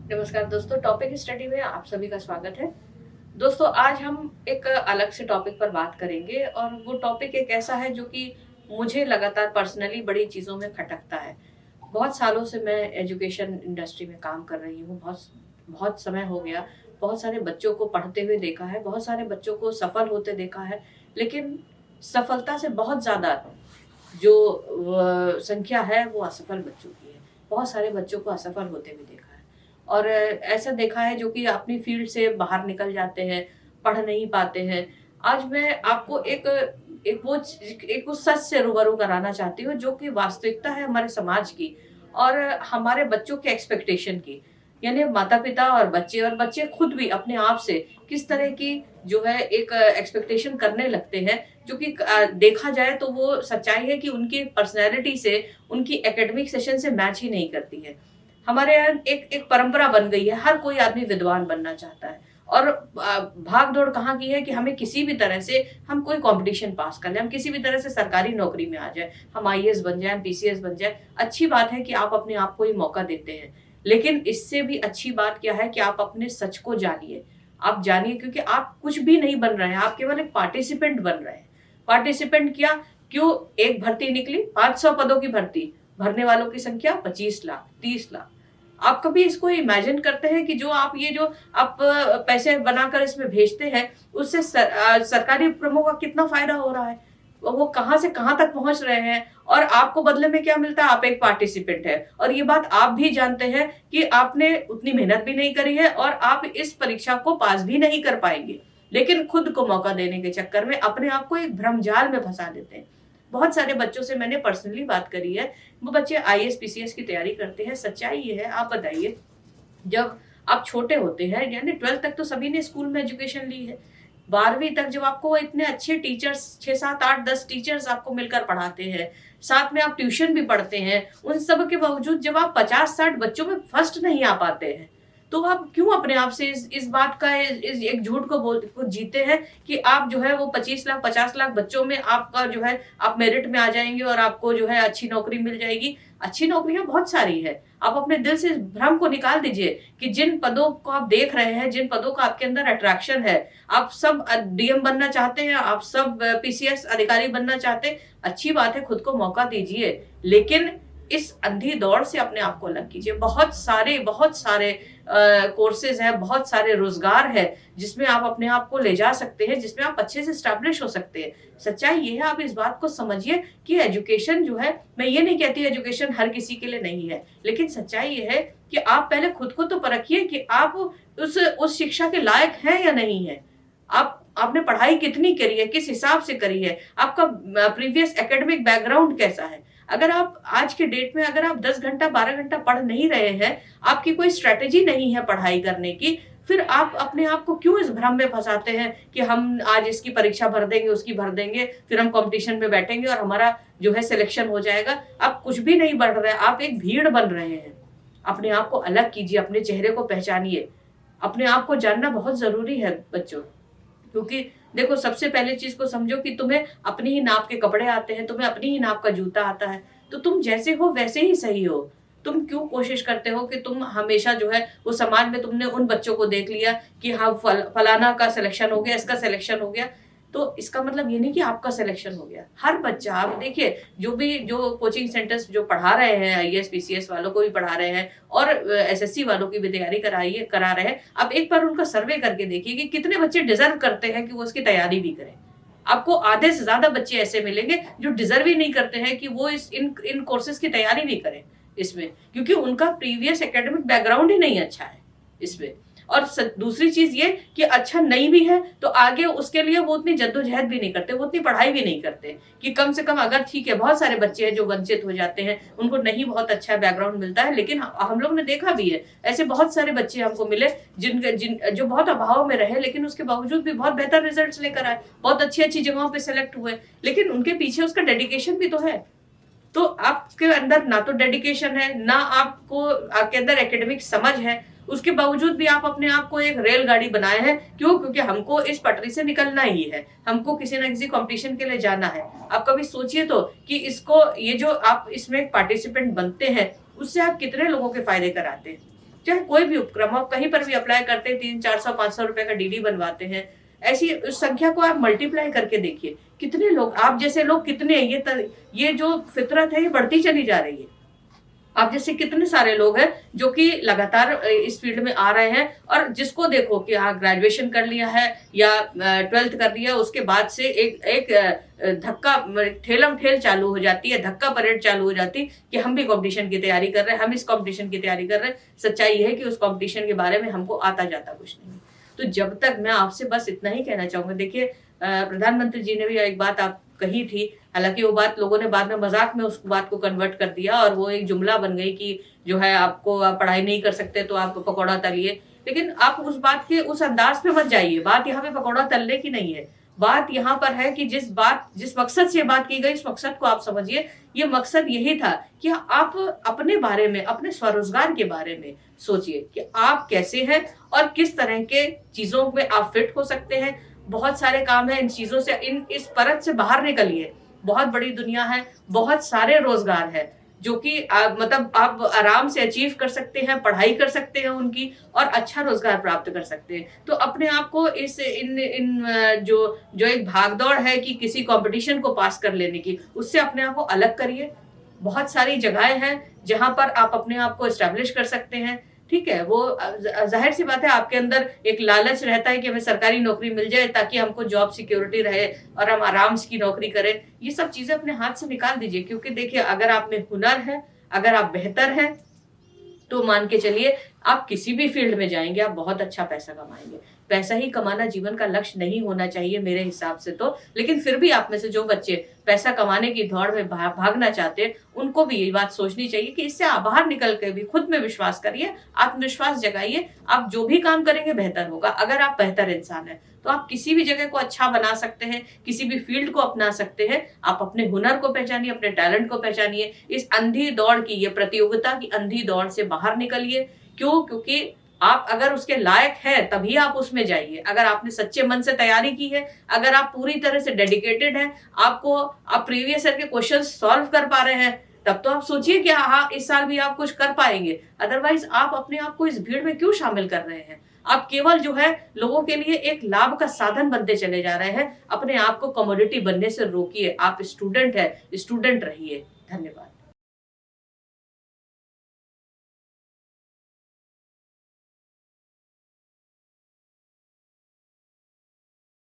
नमस्कार दोस्तों, topic study में आप सभी का स्वागत है। दोस्तों, आज हम एक अलग से टॉपिक पर बात करेंगे और वो टॉपिक एक ऐसा है जो कि मुझे लगातार पर्सनली बड़ी चीज़ों में खटकता है। बहुत सालों से मैं एजुकेशन इंडस्ट्री में काम कर रही हूँ, बहुत बहुत समय हो गया। बहुत सारे बच्चों को पढ़ते हुए देखा है, बहुत सारे बच्चों को सफल होते देखा है, लेकिन सफलता से बहुत ज़्यादा जो संख्या है वो असफल बच्चों की है। बहुत सारे बच्चों को असफल होते भी देखा है और ऐसा देखा है जो कि अपनी फील्ड से बाहर निकल जाते हैं, पढ़ नहीं पाते हैं। आज मैं आपको एक उस सच से रूबरू कराना चाहती हूँ जो कि वास्तविकता है हमारे समाज की और हमारे बच्चों के एक्सपेक्टेशन की। यानी माता-पिता और बच्चे खुद भी अपने आप से किस तरह की जो है एक एक्सपेक्टेशन करने लगते हैं, जो कि देखा जाए तो वो सच्चाई है कि उनकी पर्सनैलिटी से, उनकी एकेडमिक सेशन से मैच ही नहीं करती है। हमारे यहाँ एक एक परंपरा बन गई है, हर कोई आदमी विद्वान बनना चाहता है और भाग-दौड़ कहाँ की है कि हमें किसी भी तरह से हम कोई कॉम्पिटिशन पास कर लें, हम किसी भी तरह से सरकारी नौकरी में आ जाएँ, हम आईएएस बन जाएँ, पीसीएस बन जाएँ। अच्छी बात है कि आप अपने आप को ये मौका देते हैं, लेकिन इससे भी अच्छी बात क्या है कि आप अपने सच को जानिए। आप जानिए क्योंकि आप कुछ भी नहीं बन रहे हैं, आप केवल एक पार्टिसिपेंट बन रहे हैं। पार्टिसिपेंट क्या, क्यों एक भर्ती निकली 500 पदों की भर्ती, भरने वालों की संख्या 25 लाख, 30 लाख। आप कभी इसको इमेजिन करते हैं कि जो आप पैसे बनाकर इसमें भेजते हैं, उससे सरकारी उपक्रमों का कितना फ़ायदा हो रहा है? वो कहाँ से कहाँ तक पहुँच रहे हैं और आपको बदले में क्या मिलता है? आप एक पार्टिसिपेंट हैं और ये बात आप भी जानते हैं कि आपने उतनी मेहनत भी नहीं करी है और आप इस परीक्षा को पास भी नहीं कर पाएँगे। लेकिन खुद को मौका देने के चक्कर में अपने आप को एक भ्रमजाल में फँसा देते हैं। बहुत सारे बच्चों से मैंने पर्सनली बात करी है, वो बच्चे आईएएस, पीसीएस की तैयारी करते हैं। सच्चाई ये है, आप बताइए, जब आप छोटे होते हैं यानी 12th तक तो सभी ने स्कूल में एजुकेशन ली है। 12वीं तक जब आपको इतने अच्छे टीचर्स 6, 7, 8, 10 टीचर्स आपको मिलकर पढ़ाते हैं, साथ में आप ट्यूशन भी पढ़ते हैं, उन सब के बावजूद जब आप 50-60 बच्चों में फर्स्ट नहीं आ पाते हैं, तो आप क्यों अपने आप से इस बात का इस एक झूठ को जीते हैं कि आप जो है वो 25 लाख 50 लाख बच्चों में आपका जो है आप मेरिट में आ जाएँगे और आपको जो है अच्छी नौकरी मिल जाएगी। अच्छी नौकरियाँ बहुत सारी है। आप अपने दिल से इस भ्रम को निकाल दीजिए कि जिन पदों को आप देख रहे हैं, जिन पदों का आपके अंदर अट्रैक्शन है, आप सब डीएम बनना चाहते हैं, आप सब पीसीएस अधिकारी बनना चाहते हैं, अच्छी बात है, खुद को मौका दीजिए। लेकिन इस अंधी दौड़ से अपने आप को अलग कीजिए। बहुत सारे कोर्सेज़ हैं, बहुत सारे रोज़गार है, जिसमें आप अपने आप को ले जा सकते हैं, जिसमें आप अच्छे से एस्टैब्लिश हो सकते हैं। सच्चाई ये है, आप इस बात को समझिए कि एजुकेशन जो है, मैं ये नहीं कहती एजुकेशन हर किसी के लिए नहीं है, लेकिन सच्चाई ये है कि आप पहले खुद को तो परखिए कि आप उस शिक्षा के लायक हैं या नहीं हैं। आपने पढ़ाई कितनी करी है, किस हिसाब से करी है, आपका प्रीवियस एकेडमिक बैकग्राउंड कैसा है। अगर आप आज के डेट में अगर आप 10 घंटा, 12 घंटा पढ़ नहीं रहे हैं, आपकी कोई स्ट्रैटेजी नहीं है पढ़ाई करने की, फिर आप अपने आप को क्यों इस भ्रम में फँसाते हैं कि हम आज इसकी परीक्षा भर देंगे, उसकी भर देंगे, फिर हम कॉम्पिटिशन में बैठेंगे और हमारा जो है सिलेक्शन हो जाएगा। आप कुछ भी नहीं बढ़ रहे हैं, आप एक भीड़ बन रहे हैं। अपने आप को अलग कीजिए, अपने चेहरे को पहचानिए। अपने आप को जानना बहुत ज़रूरी है बच्चों। क्योंकि देखो, सबसे पहले चीज़ को समझो कि तुम्हें अपनी ही नाप के कपड़े आते हैं, तुम्हें अपनी ही नाप का जूता आता है, तो तुम जैसे हो वैसे ही सही हो। तुम क्यों कोशिश करते हो कि तुम हमेशा जो है वो समाज में तुमने उन बच्चों को देख लिया कि हाँ फलाना का सिलेक्शन हो गया, इसका सिलेक्शन हो गया, तो इसका मतलब ये नहीं कि आपका सिलेक्शन हो गया। हर बच्चा, आप देखिए, जो कोचिंग सेंटर्स जो पढ़ा रहे हैं, आईएएस, पीसीएस वालों को भी पढ़ा रहे हैं और एसएससी वालों की भी तैयारी करा रहे हैं। आप एक बार उनका सर्वे करके देखिए कि कितने बच्चे डिज़र्व करते हैं कि वो उसकी तैयारी भी करें। आपको आधे से ज़्यादा बच्चे ऐसे मिलेंगे जो डिज़र्व ही नहीं करते हैं कि वो इन कोर्सेज़ की तैयारी भी करें इसमें, क्योंकि उनका प्रीवियस एकेडमिक बैकग्राउंड ही नहीं अच्छा है इसमें। और दूसरी चीज़ ये कि अच्छा नहीं भी है तो आगे उसके लिए वो उतनी जद्दोजहद भी नहीं करते, वो उतनी पढ़ाई भी नहीं करते कि कम से कम, अगर ठीक है बहुत सारे बच्चे हैं जो वंचित हो जाते हैं, उनको नहीं बहुत अच्छा बैकग्राउंड मिलता है, लेकिन हम लोग ने देखा भी है, ऐसे बहुत सारे बच्चे हमको मिले जो बहुत अभाव में रहे लेकिन उसके बावजूद भी बहुत बेहतर रिजल्ट्स लेकर आए, बहुत अच्छी-अच्छी जगहों पे सेलेक्ट हुए, लेकिन उनके पीछे उसका डेडिकेशन भी तो है। तो आपके अंदर ना तो डेडिकेशन है, ना आपको आपके अंदर एकेडमिक समझ है, उसके बावजूद भी आप अपने आप को एक रेलगाड़ी बनाए हैं। क्यों? क्योंकि हमको इस पटरी से निकलना ही है, हमको किसी न किसी कॉम्पिटिशन के लिए जाना है। आप कभी सोचिए तो कि ये जो आप इसमें पार्टिसिपेंट बनते हैं, उससे आप कितने लोगों के फ़ायदे कराते हैं। चाहे कोई भी उपक्रम हो, कहीं पर भी अप्लाई करते हैं, 300-400-500 रुपए का डीडी बनवाते हैं। ऐसी उस संख्या को आप मल्टीप्लाई करके देखिए, कितने लोग, आप जैसे लोग कितने, ये जो फितरत है ये बढ़ती चली जा रही है। आप जैसे कितने सारे लोग हैं जो कि लगातार इस फील्ड में आ रहे हैं, और जिसको देखो कि हाँ ग्रेजुएशन कर लिया है या 12th कर लिया, उसके बाद से एक एक धक्का ठेलम ठेल चालू हो जाती है, धक्का परेड चालू हो जाती है कि हम भी कंपटीशन की तैयारी कर रहे हैं, हम इस कंपटीशन की तैयारी कर रहे हैं। सच्चाई ये है कि उस कंपटीशन के बारे में हमको आता जाता कुछ नहीं। तो जब तक, मैं आपसे बस इतना ही कहना चाहूंगा, देखिए प्रधानमंत्री जी ने भी एक बात आप कही थी, हालांकि वो बात लोगों ने बाद में मजाक में उस बात को कन्वर्ट कर दिया और वो एक जुमला बन गई कि जो है आपको, आप पढ़ाई नहीं कर सकते तो आप पकौड़ा तलिए। लेकिन आप उस बात के उस अंदाज पे मत जाइए, बात यहाँ पे पकौड़ा तलने की नहीं है। बात यहाँ पर है कि जिस मकसद से बात की गई, उस मकसद को आप समझिए। ये मकसद यही था कि आप अपने बारे में, अपने स्वरोजगार के बारे में सोचिए कि आप कैसे हैं और किस तरह के चीजों में आप फिट हो सकते हैं। बहुत सारे काम है, इन चीजों से, इस परत से बाहर निकलिए। बहुत बड़ी दुनिया है, बहुत सारे रोजगार है जो कि मतलब आप आराम से अचीव कर सकते हैं, पढ़ाई कर सकते हैं उनकी, और अच्छा रोजगार प्राप्त कर सकते हैं। तो अपने आप को इस इन इन जो जो एक भागदौड़ है कि किसी कंपटीशन को पास कर लेने की, उससे अपने आप को अलग करिए। बहुत सारी जगहें हैं जहां पर आप अपने आप को एस्टेब्लिश कर सकते हैं। ठीक है, वो जाहिर सी बात है, आपके अंदर एक लालच रहता है कि हमें सरकारी नौकरी मिल जाए ताकि हमको जॉब सिक्योरिटी रहे और हम आराम से की नौकरी करें। ये सब चीजें अपने हाथ से निकाल दीजिए, क्योंकि देखिए अगर आप में हुनर है, अगर आप बेहतर हैं, तो मान के चलिए आप किसी भी फील्ड में जाएंगे, आप बहुत अच्छा पैसा कमाएंगे। पैसा ही कमाना जीवन का लक्ष्य नहीं होना चाहिए मेरे हिसाब से तो। लेकिन फिर भी आप में से जो बच्चे पैसा कमाने की दौड़ में भागना चाहते हैं, उनको भी ये बात सोचनी चाहिए कि इससे आप बाहर निकल के भी खुद में विश्वास करिए, आत्मविश्वास जगाइए। आप जो भी काम करेंगे बेहतर होगा। अगर आप बेहतर इंसान हैं तो आप किसी भी जगह को अच्छा बना सकते हैं, किसी भी फील्ड को अपना सकते हैं। आप अपने हुनर को पहचानिए, अपने टैलेंट को पहचानिए। इस अंधी दौड़ की, ये प्रतियोगिता की अंधी दौड़ से बाहर निकलिए। क्यों? क्योंकि आप अगर उसके लायक हैं तभी आप उसमें जाइए। अगर आपने सच्चे मन से तैयारी की है, अगर आप पूरी तरह से डेडिकेटेड हैं, आप प्रीवियस ईयर के क्वेश्चन सॉल्व कर पा रहे हैं, तब तो आप सोचिए कि हाँ इस साल भी आप कुछ कर पाएंगे। अदरवाइज आप अपने आप को इस भीड़ में क्यों शामिल कर रहे हैं? आप केवल जो है लोगों के लिए एक लाभ का साधन बनते चले जा रहे हैं। अपने आप को कमोडिटी बनने से रोकिए। आप स्टूडेंट है, स्टूडेंट रहिए। धन्यवाद।